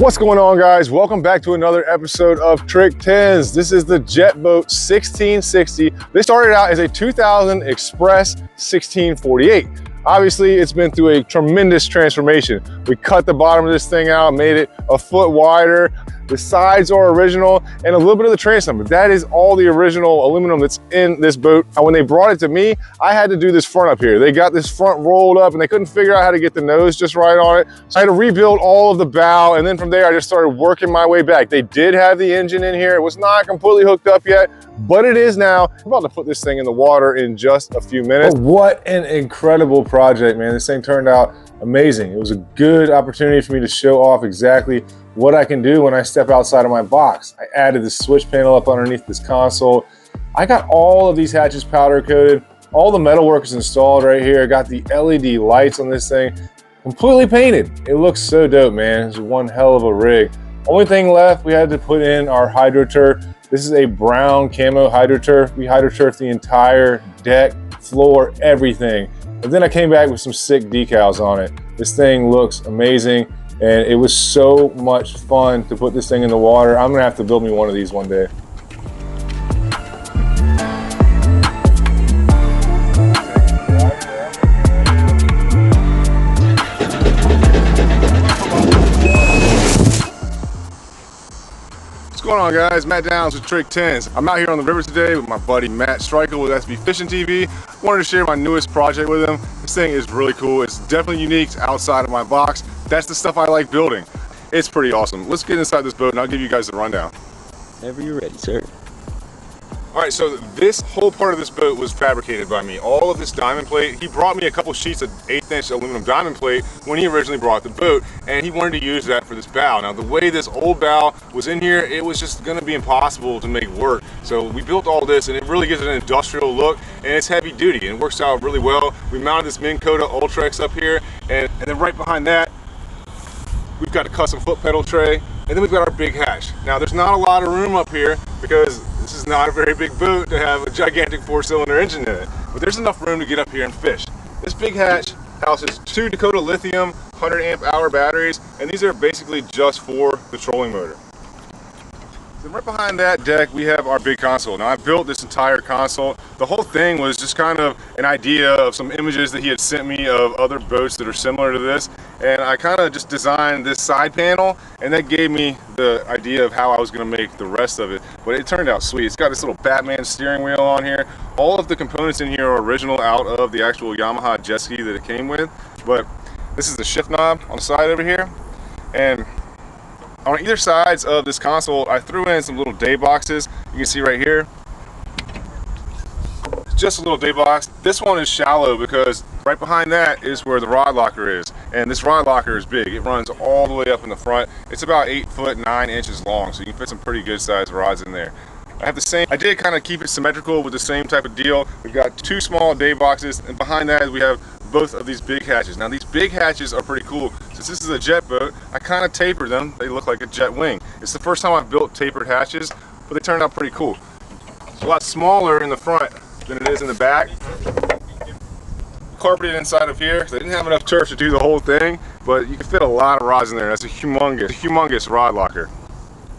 What's going on, guys? Welcome back to another episode of Trick 10s. This is the Jetboat 1660. This started out as a 2000 Express 1648. Obviously, it's been through a tremendous transformation. We cut the bottom of this thing out, made it a foot wider. The sides are original and a little bit of the transom, but that is all the original aluminum that's in this boat. And when they brought it to me, I had to do this front up here. They got this front rolled up and they couldn't figure out how to get the nose just right on it. So I had to rebuild all of the bow, and then from there I just started working my way back. They did have the engine in here. It was not completely hooked up yet, but it is now. I'm about to put this thing in the water in just a few minutes. But what an incredible project, man. This thing turned out amazing. It was a good opportunity for me to show off exactly what I can do when I step outside of my box. I added the switch panel up underneath this console. I got all of these hatches powder coated. All the metalwork is installed right here. I got the LED lights on this thing completely painted. It looks so dope, man. It's one hell of a rig. Only thing left, we had to put in our hydroturf. This is a brown camo hydroturf. We hydroturfed the entire deck, floor, everything. And then I came back with some sick decals on it. This thing looks amazing. And it was so much fun to put this thing in the water. I'm gonna have to build me one of these one day. What's going on, guys? Matt Downs with Trick 10s. I'm out here on the river today with my buddy Matt Streichel with SB Fishing TV. Wanted to share my newest project with him. This thing is really cool. It's definitely unique. It's outside of my box. That's the stuff I like building. It's pretty awesome. Let's get inside this boat and I'll give you guys the rundown. Whenever you're ready, sir. All right, so this whole part of this boat was fabricated by me. All of this diamond plate, he brought me a couple sheets of 1/8" aluminum diamond plate when he originally brought the boat, and he wanted to use that for this bow. Now, the way this old bow was in here, it was just gonna be impossible to make work. So we built all this, and it really gives it an industrial look, and it's heavy duty, and it works out really well. We mounted this Minn Kota Ultrex up here, and then right behind that, we've got a custom foot pedal tray, and then we've got our big hatch. Now, there's not a lot of room up here because this is not a very big boat to have a gigantic 4-cylinder engine in it, but there's enough room to get up here and fish. This big hatch houses 2 Dakota lithium 100-amp-hour batteries, and these are basically just for the trolling motor. So right behind that deck, we have our big console. Now, I built this entire console. The whole thing was just kind of an idea of some images that he had sent me of other boats that are similar to this. And I kind of just designed this side panel, and that gave me the idea of how I was going to make the rest of it. But it turned out sweet. It's got this little Batman steering wheel on here. All of the components in here are original out of the actual Yamaha jet ski that it came with. But this is the shift knob on the side over here. And on either sides of this console, I threw in some little day boxes. You can see right here, just a little day box. This one is shallow because right behind that is where the rod locker is. And this rod locker is big. It runs all the way up in the front. It's about 8 foot 9 inches long, so you can fit some pretty good sized rods in there. I did kind of keep it symmetrical with the same type of deal. We've got 2 small day boxes, and behind that we have both of these big hatches. Now, these big hatches are pretty cool. Since this is a jet boat, I kind of tapered them. They look like a jet wing. It's the first time I've built tapered hatches, but they turned out pretty cool. It's a lot smaller in the front than it is in the back. Carpeted inside of here. They didn't have enough turf to do the whole thing, but you can fit a lot of rods in there. That's a humongous rod locker.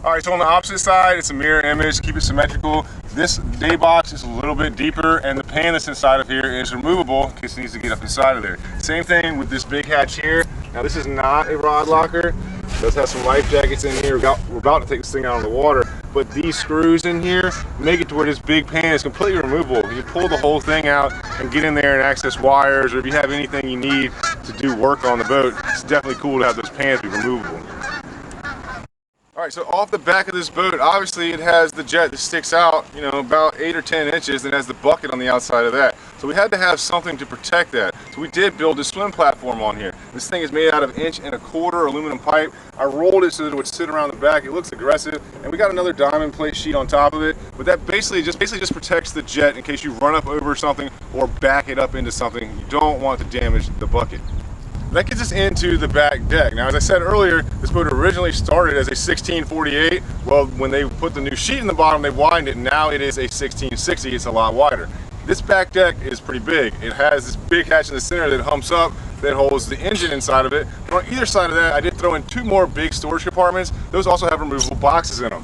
All right, so on the opposite side, it's a mirror image, keep it symmetrical. This day box is a little bit deeper, and the pan that's inside of here is removable in case it needs to get up inside of there. Same thing with this big hatch here. Now, this is not a rod locker. It does have some life jackets in here. We're about to take this thing out of the water, but these screws in here make it to where this big pan is completely removable. You pull the whole thing out and get in there and access wires, or if you have anything you need to do work on the boat, it's definitely cool to have those pans be removable. All right, so off the back of this boat, obviously it has the jet that sticks out, you know, about 8 or 10 inches, and has the bucket on the outside of that. So we had to have something to protect that. So we did build a swim platform on here. This thing is made out of 1.25" aluminum pipe. I rolled it so that it would sit around the back. It looks aggressive, and we got another diamond plate sheet on top of it. But that basically just protects the jet in case you run up over something or back it up into something. You don't want to damage the bucket. That gets us into the back deck. Now, as I said earlier, this boat originally started as a 1648. Well, when they put the new sheet in the bottom, they widened it, and now it is a 1660. It's a lot wider. This back deck is pretty big. It has this big hatch in the center that humps up, that holds the engine inside of it. But on either side of that, I did throw in 2 more big storage compartments. Those also have removable boxes in them.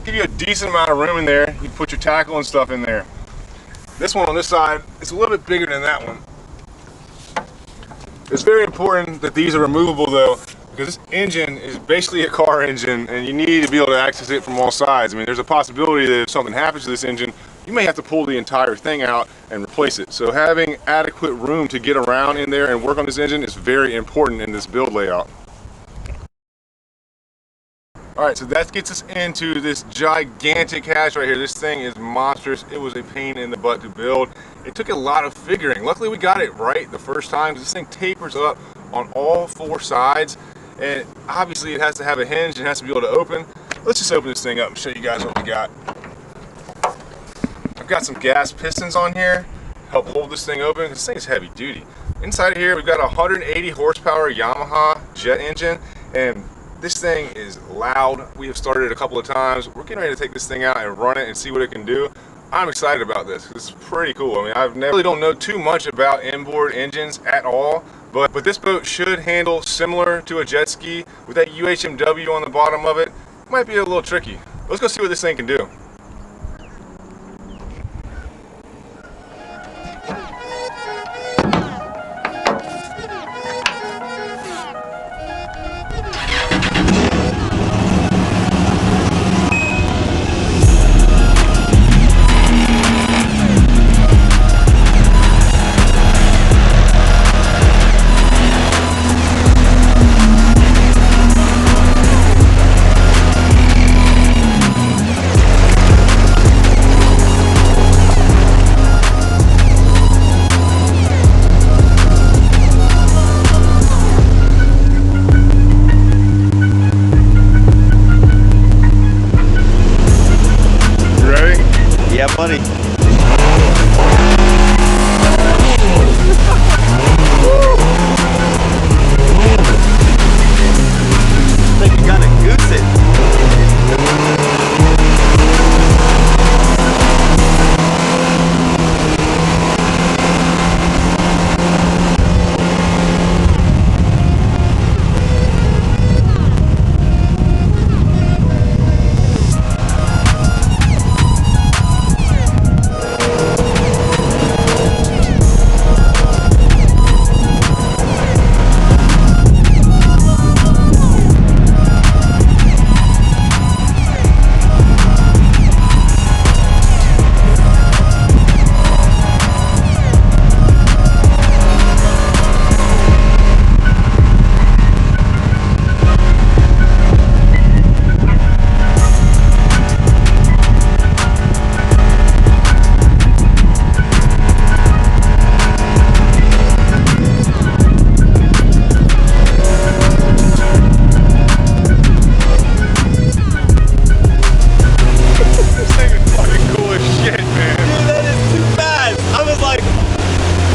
Give you a decent amount of room in there. You can put your tackle and stuff in there. This one on this side is a little bit bigger than that one. It's very important that these are removable though, because this engine is basically a car engine and you need to be able to access it from all sides. I mean, there's a possibility that if something happens to this engine, you may have to pull the entire thing out and replace it. So having adequate room to get around in there and work on this engine is very important in this build layout. All right, so that gets us into this gigantic hatch right here. This thing is monstrous. It was a pain in the butt to build. It took a lot of figuring. Luckily, we got it right the first time. This thing tapers up on all 4 sides, and obviously it has to have a hinge and it has to be able to open. Let's just open this thing up and show you guys what we got. I've got some gas pistons on here to help hold this thing open. This thing is heavy duty. Inside of here, we've got a 180 horsepower Yamaha jet engine, and this thing is loud. We have started it a couple of times. We're getting ready to take this thing out and run it and see what it can do. I'm excited about this. This is pretty cool. I mean, I really don't know too much about inboard engines at all, but this boat should handle similar to a jet ski. With that UHMW on the bottom of it, it might be a little tricky. Let's go see what this thing can do. Yeah, buddy. Like you gotta goose it.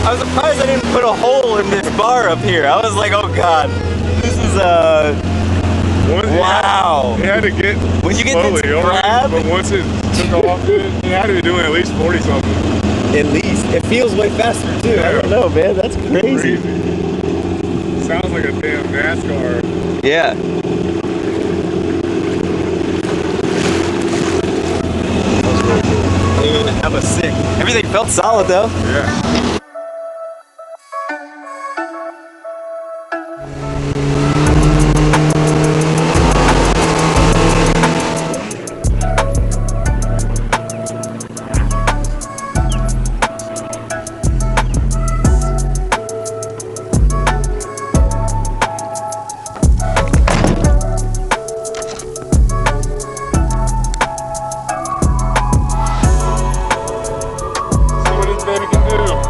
I was surprised I didn't put a hole in this bar up here. I was like, oh god, this is wow. It had to get when you get slowly, this grab, but once it took off, it had to be doing at least 40 something. At least it feels way faster too. Yeah. I don't know, man. That's crazy. Sounds like a damn NASCAR. Yeah. That was sick. Everything felt solid though. Yeah. Baby can do.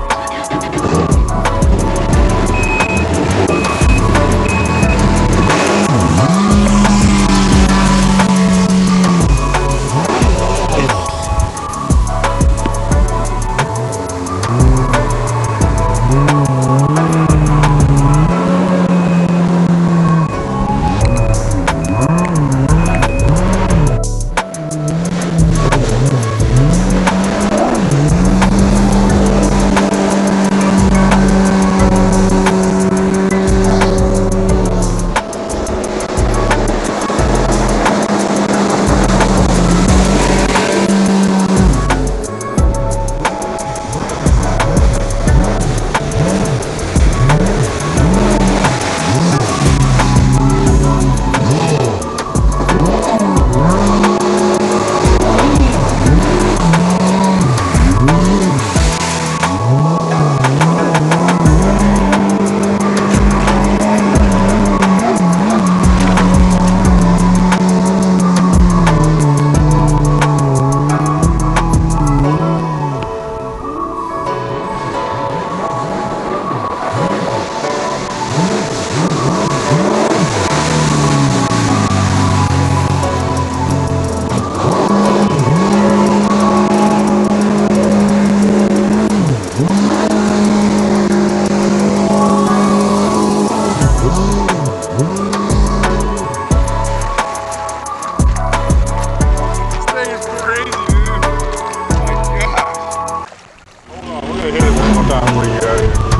before you get out of here.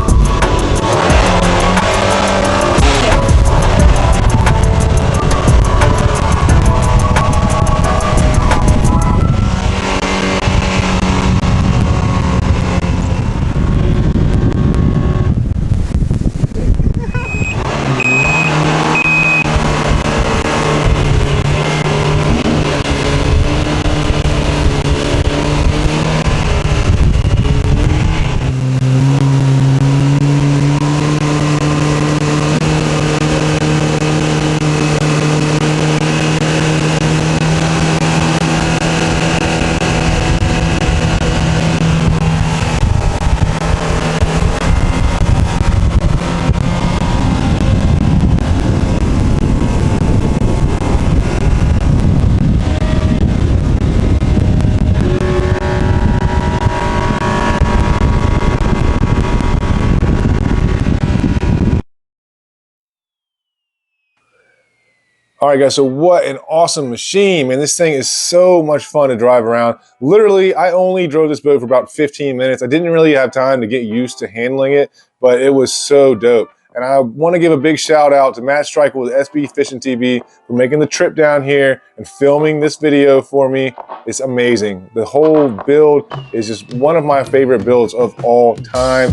All right, guys, so what an awesome machine, man. This thing is so much fun to drive around. Literally, I only drove this boat for about 15 minutes. I didn't really have time to get used to handling it, but it was so dope. And I want to give a big shout out to Matt Strykel with SB Fishing TV for making the trip down here and filming this video for me. It's amazing. The whole build is just one of my favorite builds of all time.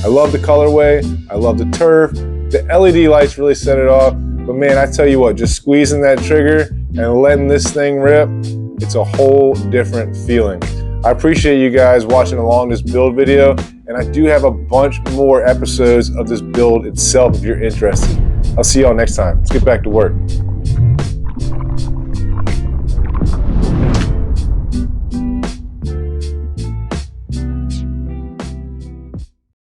I love the colorway. I love the turf. The LED lights really set it off. But man, I tell you what, just squeezing that trigger and letting this thing rip, it's a whole different feeling. I appreciate you guys watching along this build video, and I do have a bunch more episodes of this build itself if you're interested. I'll see y'all next time. Let's get back to work.